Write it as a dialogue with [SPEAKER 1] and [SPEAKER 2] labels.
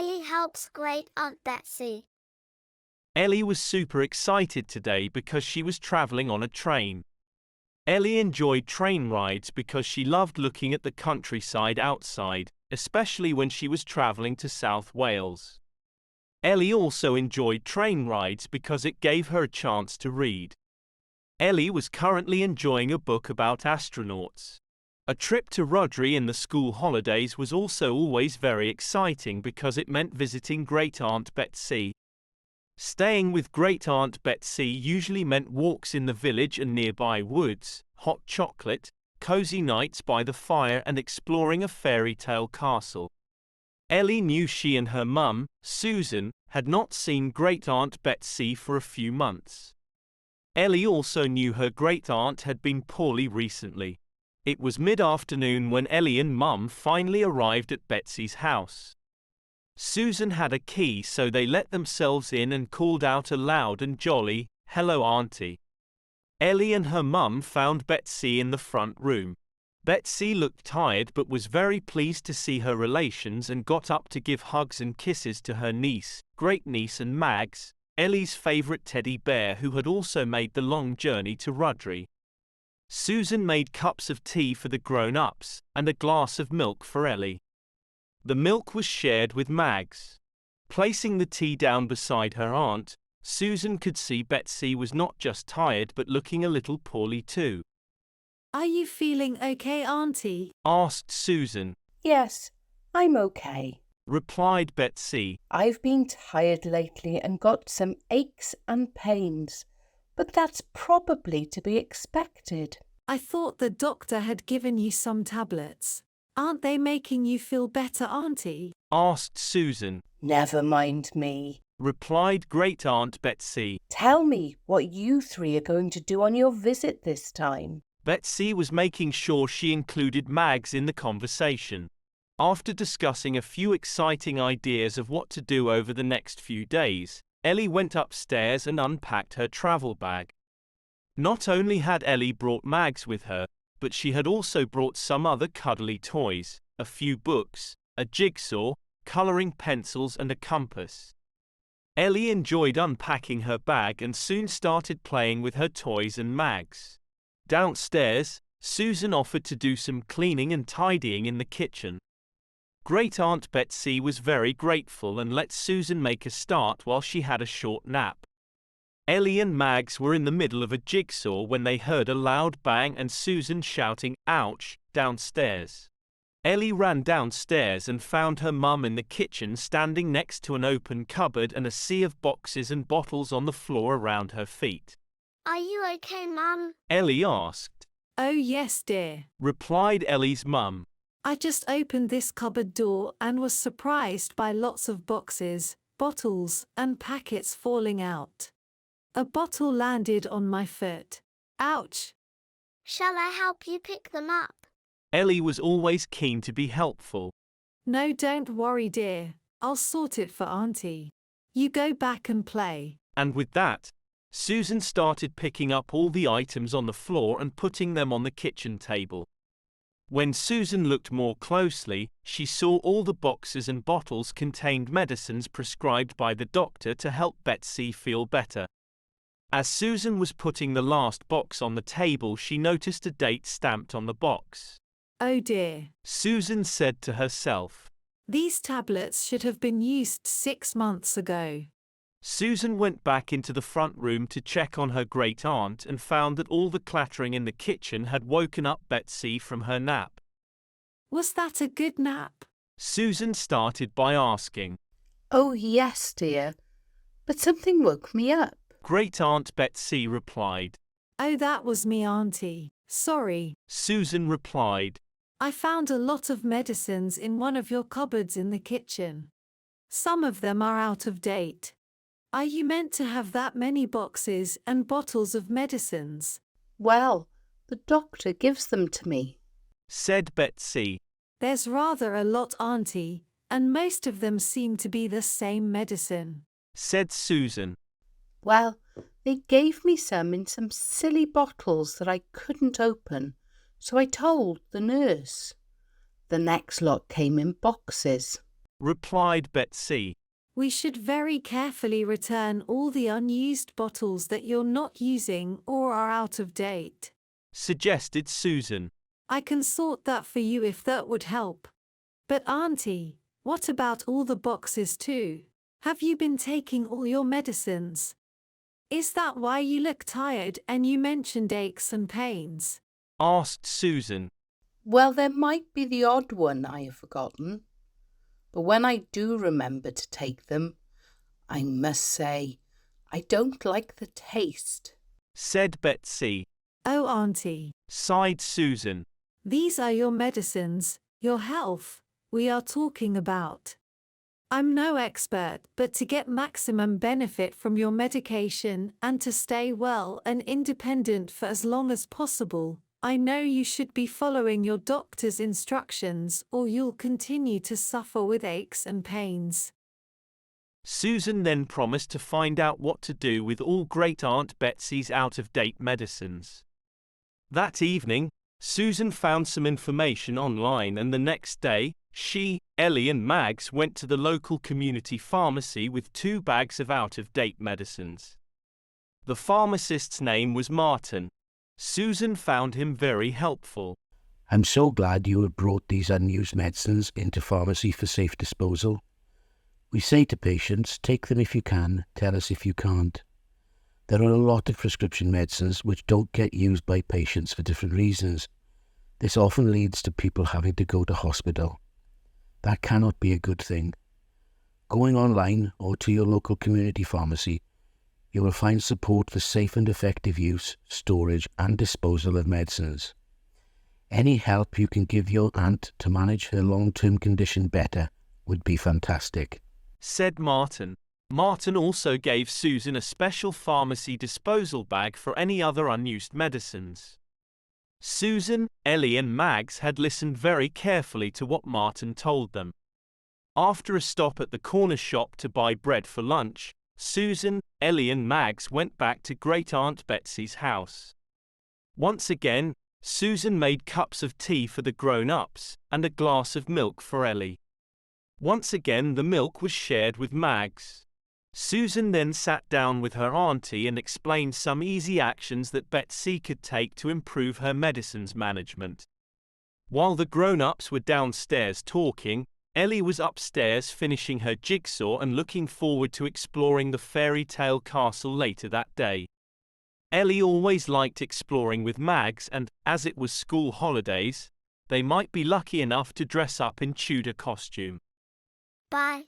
[SPEAKER 1] Ellie helps Great Aunt Betsi.
[SPEAKER 2] Ellie was super excited today because she was traveling on a train. Ellie enjoyed train rides because she loved looking at the countryside outside, especially when she was traveling to South Wales. Ellie also enjoyed train rides because it gave her a chance to read. Ellie was currently enjoying a book about astronauts. A trip to Rhodri in the school holidays was also always very exciting because it meant visiting Great Aunt Betsi. Staying with Great Aunt Betsi usually meant walks in the village and nearby woods, hot chocolate, cozy nights by the fire and exploring a fairy tale castle. Ellie knew she and her mum, Susan, had not seen Great Aunt Betsi for a few months. Ellie also knew her great aunt had been poorly recently. It was mid-afternoon when Ellie and Mum finally arrived at Betsy's house. Susan had a key, so they let themselves in and called out a loud and jolly, "Hello, Auntie." Ellie and her mum found Betsy in the front room. Betsy looked tired but was very pleased to see her relations and got up to give hugs and kisses to her niece, great-niece and Mags, Ellie's favorite teddy bear who had also made the long journey to Rhodri. Susan made cups of tea for the grown-ups and a glass of milk for Ellie. The milk was shared with Mags. Placing the tea down beside her aunt, Susan could see Betsy was not just tired but looking a little poorly too.
[SPEAKER 3] "Are you feeling okay, Auntie?"
[SPEAKER 2] asked Susan.
[SPEAKER 4] "Yes, I'm okay,"
[SPEAKER 2] replied Betsy.
[SPEAKER 4] "I've been tired lately and got some aches and pains, but that's probably to be expected."
[SPEAKER 3] "I thought the doctor had given you some tablets. Aren't they making you feel better, Auntie?"
[SPEAKER 2] asked Susan.
[SPEAKER 4] "Never mind me,"
[SPEAKER 2] replied Great Aunt Betsy.
[SPEAKER 4] "Tell me what you three are going to do on your visit this time."
[SPEAKER 2] Betsy was making sure she included Mags in the conversation. After discussing a few exciting ideas of what to do over the next few days, Ellie went upstairs and unpacked her travel bag. Not only had Ellie brought Mags with her, but she had also brought some other cuddly toys, a few books, a jigsaw, coloring pencils and a compass. Ellie enjoyed unpacking her bag and soon started playing with her toys and Mags. Downstairs, Susan offered to do some cleaning and tidying in the kitchen. Great Aunt Betsy was very grateful and let Susan make a start while she had a short nap. Ellie and Mags were in the middle of a jigsaw when they heard a loud bang and Susan shouting, "Ouch!" downstairs. Ellie ran downstairs and found her mum in the kitchen standing next to an open cupboard and a sea of boxes and bottles on the floor around her feet.
[SPEAKER 1] "Are you okay, Mum?"
[SPEAKER 2] Ellie asked.
[SPEAKER 3] "Oh yes, dear,"
[SPEAKER 2] replied Ellie's mum.
[SPEAKER 3] "I just opened this cupboard door and was surprised by lots of boxes, bottles, and packets falling out. A bottle landed on my foot. Ouch!"
[SPEAKER 1] "Shall I help you pick them up?"
[SPEAKER 2] Ellie was always keen to be helpful.
[SPEAKER 3] "No, don't worry, dear. I'll sort it for Auntie. You go back and play."
[SPEAKER 2] And with that, Susan started picking up all the items on the floor and putting them on the kitchen table. When Susan looked more closely, she saw all the boxes and bottles contained medicines prescribed by the doctor to help Betsy feel better. As Susan was putting the last box on the table, she noticed a date stamped on the box.
[SPEAKER 3] "Oh dear,"
[SPEAKER 2] Susan said to herself.
[SPEAKER 3] "These tablets should have been used 6 months ago."
[SPEAKER 2] Susan went back into the front room to check on her great aunt and found that all the clattering in the kitchen had woken up Betsy from her nap.
[SPEAKER 3] "Was that a good nap?"
[SPEAKER 2] Susan started by asking.
[SPEAKER 4] "Oh yes, dear, but something woke me up."
[SPEAKER 2] Great Aunt Betsy replied.
[SPEAKER 3] "Oh, that was me, Auntie. Sorry."
[SPEAKER 2] Susan replied.
[SPEAKER 3] "I found a lot of medicines in one of your cupboards in the kitchen. Some of them are out of date. Are you meant to have that many boxes and bottles of medicines?"
[SPEAKER 4] "Well, the doctor gives them to me,"
[SPEAKER 2] said Betsy.
[SPEAKER 3] "There's rather a lot, Auntie, and most of them seem to be the same medicine,"
[SPEAKER 2] said Susan.
[SPEAKER 4] "Well, they gave me some in some silly bottles that I couldn't open, so I told the nurse. The next lot came in boxes."
[SPEAKER 2] replied Betsi.
[SPEAKER 3] We should very carefully return all the unused bottles that you're not using or are out of date.
[SPEAKER 2] Suggested Susan.
[SPEAKER 3] I can sort that for you if that would help. But Auntie, what about all the boxes too? Have you been taking all your medicines? Is that why you look tired and you mentioned aches and pains?
[SPEAKER 2] Asked Susan.
[SPEAKER 4] Well, there might be the odd one I have forgotten, but when I do remember to take them, I must say, I don't like the taste,
[SPEAKER 2] Said Betsi.
[SPEAKER 3] Oh, Auntie,
[SPEAKER 2] Sighed Susan.
[SPEAKER 3] these are your medicines, your health, we are talking about. I'm no expert, but to get maximum benefit from your medication and to stay well and independent for as long as possible, I know you should be following your doctor's instructions or you'll continue to suffer with aches and pains.
[SPEAKER 2] Susan then promised to find out what to do with all Great Aunt Betsy's out-of-date medicines. That evening, Susan found some information online, and the next day, she, Ellie and Mags went to the local community pharmacy with 2 bags of out-of-date medicines. The pharmacist's name was Martin. Susan found him very helpful.
[SPEAKER 5] I'm so glad you have brought these unused medicines into pharmacy for safe disposal. We say to patients, take them if you can, tell us if you can't. There are a lot of prescription medicines which don't get used by patients for different reasons. This often leads to people having to go to hospital. That cannot be a good thing. Going online or to your local community pharmacy, you will find support for safe and effective use, storage and disposal of medicines. Any help you can give your aunt to manage her long-term condition better would be fantastic,
[SPEAKER 2] Said Martin. Martin also gave Susan a special pharmacy disposal bag for any other unused medicines. Susan, Ellie and Mags had listened very carefully to what Martin told them. After a stop at the corner shop to buy bread for lunch, Susan, Ellie and Mags went back to Great Aunt Betsy's house. Once again, Susan made cups of tea for the grown-ups and a glass of milk for Ellie. Once again the milk was shared with Mags. Susan then sat down with her auntie and explained some easy actions that Betsy could take to improve her medicines management. While the grown-ups were downstairs talking, Ellie was upstairs finishing her jigsaw and looking forward to exploring the fairy tale castle later that day. Ellie always liked exploring with Mags, and, as it was school holidays, they might be lucky enough to dress up in Tudor costume.
[SPEAKER 1] Bye.